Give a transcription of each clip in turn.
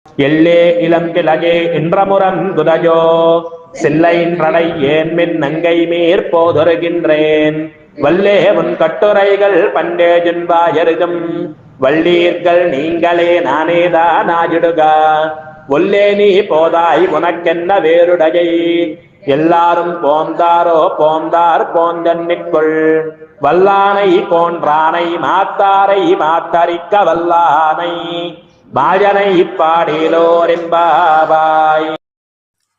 எல்லே இளம்பிலகே இன்றமுரந்துதையோ சில்லைன்றடை ஏன்மின் நங்கை மேற் போதொருகின்றேன் வல்லே உன் கட்டுரைகள் பண்டே ஜுன்பாயருகும் வள்ளீர்கள் நீங்களே நானேதானாயிடுக ஒல்லே நீ போதாய் உனக்கென்ன வேறுடையை எல்லாரும் போந்தாரோ போந்தார் போந்தன்னிக்குள் வல்லானை போன்றானை மாத்தாரை மாத்தரிக்க வல்லானை బాజనై పాడిలోరింబాబాయ్.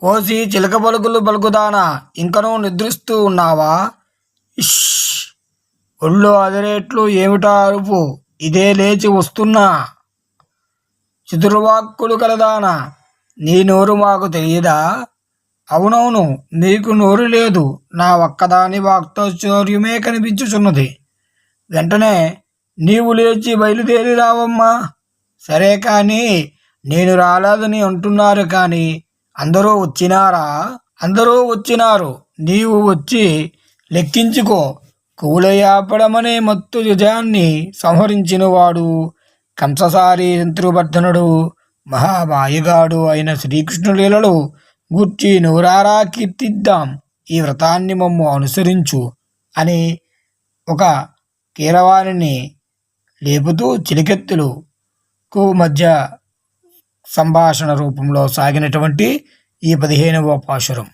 ఓసి చిలక పలుకులు పలుకుదానా, ఇంకనూ నిద్రిస్తూ ఉన్నావా? ఇష్, ఒళ్ళు అదిరేట్లు ఏమిటా అరుపు? ఇదే లేచి వస్తున్నా. చతుర్వాక్కులు కలదానా, నీ నోరు మాకు తెలియదా? అవునవును, నీకు నోరు లేదు, నా ఒక్కదాని వాక్తో చౌర్యమే కనిపించుచున్నది. వెంటనే నీవు లేచి బయలుదేరి రావమ్మా. సరే కానీ నేను రాలేదని అంటున్నారు కానీ అందరూ వచ్చినారా? అందరూ వచ్చినారు. నీవు వచ్చి లెక్కించుకో. కూలయాపడమనే మత్తు యుజాన్ని సంహరించినవాడు, కంససారి శత్రువర్ధనుడు, మహామాయగాడు అయిన శ్రీకృష్ణులీలలు గూర్చి నూరారా కీర్తిద్దాం. ఈ వ్రతాన్ని మమ్ము అనుసరించు అని ఒక కీరవాణిని లేపుతూ చిలికెత్తులు మధ్య సంభాషణ రూపంలో సాగినటువంటి ఈ 15వ పాశురం.